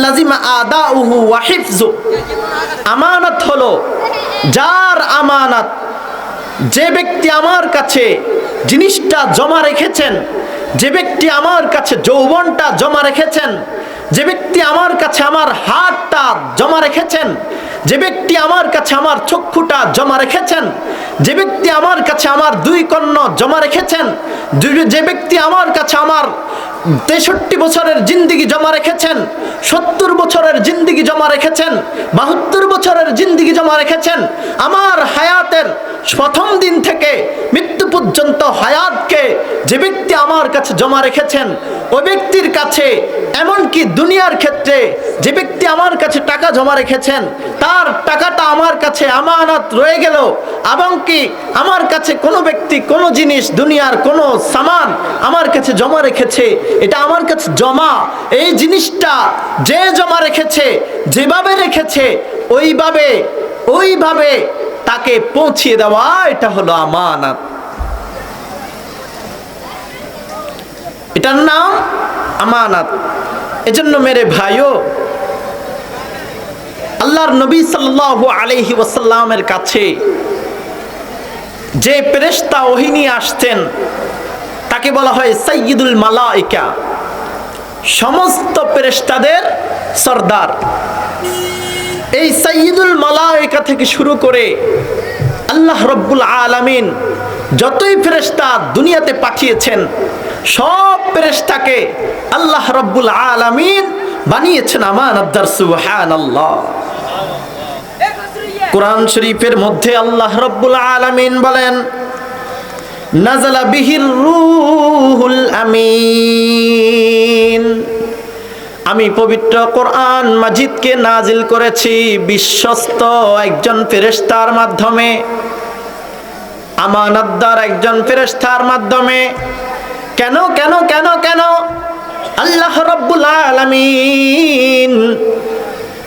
লাজিমা আদাউহু ওয়া হিফযু। আমানত হলো যার আমানত, যে ব্যক্তি আমার কাছে জিনিসটা জমা রেখেছেন, যে ব্যক্তি আমার কাছে যৌবনটা জমা রেখেছেন, যে ব্যক্তি আমার কাছে আমার হাতটা জমা রেখেছেন, যে ব্যক্তি আমার কাছে আমার চক্ষুটা জমা রেখেছেন, যে ব্যক্তি আমার কাছে আমার দুই কর্ণ জমা রেখেছেন, যে ব্যক্তি আমার কাছে আমার 63 বছরের জিন্দিগি জমা রেখেছেন, 70 বছরের জিন্দিগি জমা রেখেছেন, 72 বছরের জিন্দিগি জমা রেখেছেন, আমার হায়াতের প্রথম দিন থেকে মৃত্যু পর্যন্ত হায়াতকে যে ব্যক্তি আমার কাছে জমা রেখেছেন, ওই ব্যক্তির কাছে, এমনকি দুনিয়ার ক্ষেত্রে যে ব্যক্তি আমার কাছে টাকা জমা রেখেছেন, তার টাকাটা আমার কাছে আমানত রয়ে গেল, এবং কি আমার কাছে কোনো ব্যক্তি কোনো জিনিস, দুনিয়ার কোনো সামান আমার কাছে জমা রেখেছে, এটা আমার কাছে জমা, এই জিনিসটা যে জমা রেখেছে, যেভাবে রেখেছে ওইভাবে তাকে পৌঁছিয়ে দেওয়া, এটা হলো আমানত। এটার নাম আমানত। এজন্য মেরে ভাইও, আল্লাহর নবী সাল্লাল্লাহু আলাইহি ওয়াসাল্লামের কাছে যে ফেরেশতা ওহী নিয়ে আসতেন তাকে বলা হয় সাইয়্যিদুল মালায়েকা, সমস্ত ফেরেশতাদের সরদার। এই সাইয়্যিদুল মালায়েকা থেকে শুরু করে আল্লাহ রাব্বুল আলামিন যতই ফেরেশতা দুনিয়াতে পাঠিয়েছেন, সব ফেরেশতাকে আল্লাহ রাব্বুল আলামিন বানিয়েছেন আমানতদার। সুবহানাল্লাহ। কোরআন শরীফের মধ্যে আল্লাহ রাব্বুল আলামিন বলেন, নাযালা বিহির রূহুল আমিন, আমি পবিত্র কোরআন মাজিদকে নাজিল করেছি বিশ্বস্ত একজন ফেরেশতার মাধ্যমে, আমানতদার একজন ফেরেশতার মাধ্যমে। কেন কেন কেন কেন আল্লাহ রাব্বুল আলামিন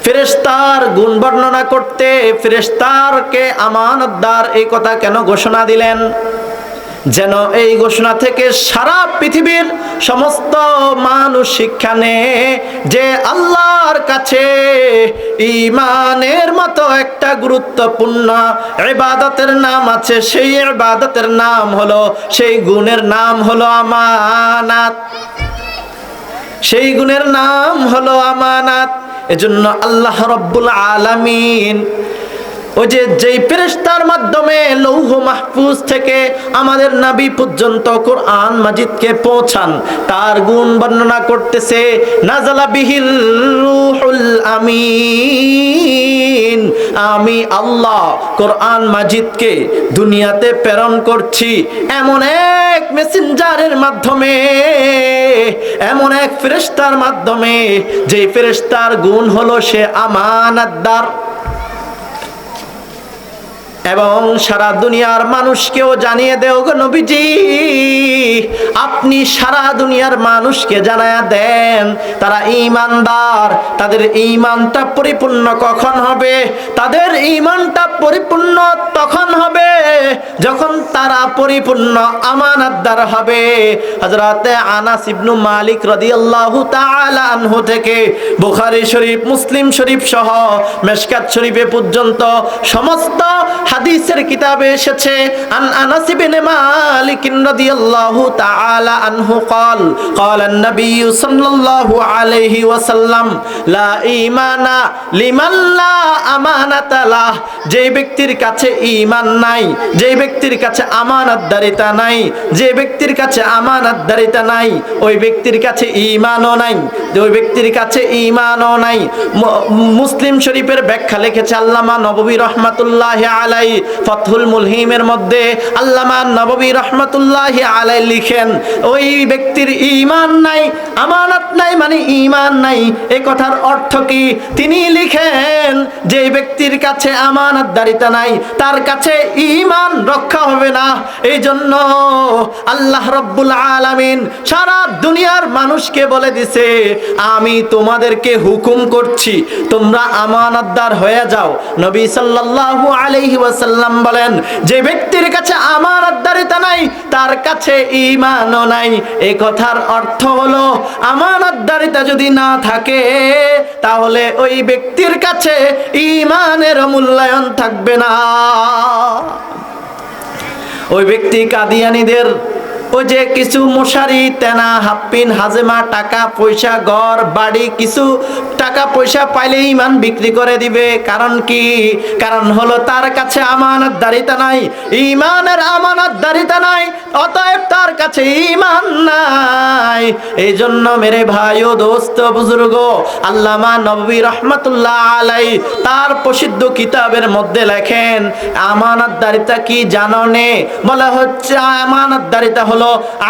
ফেরেশতার গুণ বর্ণনা করতে ফেরেশতারকে আমানতদার এই কথা কেন ঘোষণা দিলেন? যেন এই ঘোষণা থেকে সারা পৃথিবীর সমস্ত মানুষ শিক্ষা নেয় যে আল্লাহর কাছে ঈমানের মতো একটা গুরুত্বপূর্ণ ইবাদতের নাম আছে। সেই ইবাদতের নাম হলো, সেই গুণের নাম হলো আমানত। সেই গুণের নাম হলো আমানত। এজন্য আল্লাহ রাব্বুল আলামিন ওই যেই ফেরেশতার মাধ্যমে লৌহ মাহফুজ থেকে আমাদের নবী পর্যন্ত কোরআন মাজিদকে পৌঁছান, তার গুণ বর্ণনা করতেছে। নাযালা বিহির রূহুল আমিন, আমি আল্লাহ কোরআন মাজিদকে দুনিয়াতে প্রেরণ করছি এমন এক মেসেঞ্জারের মাধ্যমে, এমন এক ফেরেশতার মাধ্যমে, যে ফেরেশতার গুণ হলো সে আমানতদার। এবং সারা দুনিয়ার মানুষকেও জানিয়ে দেও গো নবীজি, আপনি সারা দুনিয়ার মানুষকে জানায়া দেন তারা ঈমানদার। তাদের ঈমানটা পরিপূর্ণ কখন হবে? তাদের ঈমানটা পরিপূর্ণ তখন হবে যখন তারা পরিপূর্ণ আমানতদার হবে। হযরত আনাস ইবনে মালিক রাদিয়াল্লাহু তাআলা আনহু থেকে বুখারী শরীফ, মুসলিম শরীফ সহ মিশকাত শরীফে পর্যন্ত সমস্ত হাদিসের কিতাবে এসেছে, আন আনাস ইবনে মালিক রাদিয়াল্লাহু তাআলা আনহু قال قال النبي صلى الله عليه وسلم لا ঈমান লিমান লা আমানাতা লাহ। যে ব্যক্তির কাছে ঈমান নাই, যে ব্যক্তির কাছে আমানতদারিতা নাই, যে ব্যক্তির কাছে আমানতদারিতা নাই, ওই ব্যক্তির কাছে ঈমানও নাই, ওই ব্যক্তির কাছে ঈমানও নাই। মুসলিম শরীফের ব্যাখ্যা লিখেছে আল্লামা নববী রাহমাতুল্লাহি আলাইহি, ফাতহুল মুলহিমের মধ্যে আল্লামা নববী রাহমাতুল্লাহি আলাইহি লিখেন, ওই ব্যক্তির ঈমান নাই, আমানত নাই মানে ঈমান নাই। এই কথার অর্থ কি? তিনি লিখেন যে ব্যক্তির কাছে আমানতদারিতা নাই, তার কাছে ঈমান রক্ষা হবে না। এই জন্য আল্লাহ রাব্বুল আলামিন সারা দুনিয়ার মানুষকে বলে দিছে, আমি তোমাদেরকে হুকুম করছি তোমরা আমানতদার হয়ে যাও। নবী সাল্লাল্লাহু আলাইহি ওয়াসাল্লাম বলেন, যে ব্যক্তির কাছে আমানতদারিতা নাই তার কাছে ঈমানও নাই। এই কথার অর্থ হলো আমানতদারিতা যদি না থাকে তাহলে ওই ব্যক্তির কাছে ঈমানের মূল্যায়ন থাকবে না। ওই ব্যক্তি কাদিয়ানীদের ওই যে কিছু মশারি, তেনা, হাফপিন, হাজেমা, টাকা পয়সা, ঘর বাড়ি, কিছু টাকা পয়সা পাইলে ঈমান বিক্রি করে দিবে। কারণ কি? কারণ হলো তার কাছে আমানতদারিতা নাই, ঈমানের আমানতদারিতা নাই, অতএব তার কাছে ঈমান নাই। এই জন্য মেরে ভাই ও দোস্ত বুজুর্গ, আল্লামা নববী রহমাতুল্লাহ আলাইহি তার প্রসিদ্ধ কিতাবের মধ্যে লেখেন, আমানতদারিতা কি জানো নে? বলা হচ্ছে আমানতদারিতা হলো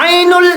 আইনুল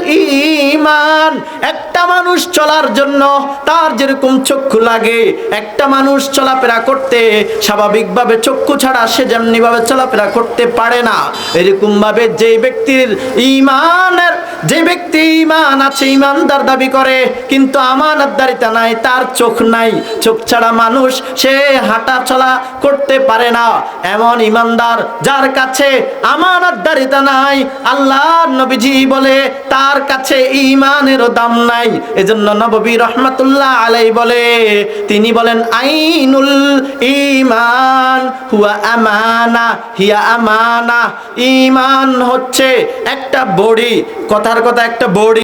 ঈমান। একটা মানুষ চলার জন্য তার যেরকম চক্ষু লাগে, একটা মানুষ চলাফেরা করতে স্বাভাবিকভাবে চক্ষু ছাড়া সে যেমনি ভাবে চলাফেরা করতে পারে না, এরকম ভাবে যে ব্যক্তির ঈমানের, যে ব্যক্তি ঈমান আছে, ঈমানদার দাবি করে কিন্তু আমানতদারিতা নাই, তার চোখ নাই, চোখ ছাড়া মানুষ সে হাঁটা চলা করতে পারে না, এমন ঈমানদার যার কাছে আমানতদারিতা নাই, আল্লাহর নবীজি বলে তার কাছে ঈমানেরও দাম নাই। এজন্য নববী রাহমাতুল্লাহ আলাইহি বলে, তিনি বলেন আইনুল ঈমান হুয়া আমানা, হিয়া আমানা। ঈমান হচ্ছে একটা বড়ি, কথার কথা একটা বড়ি।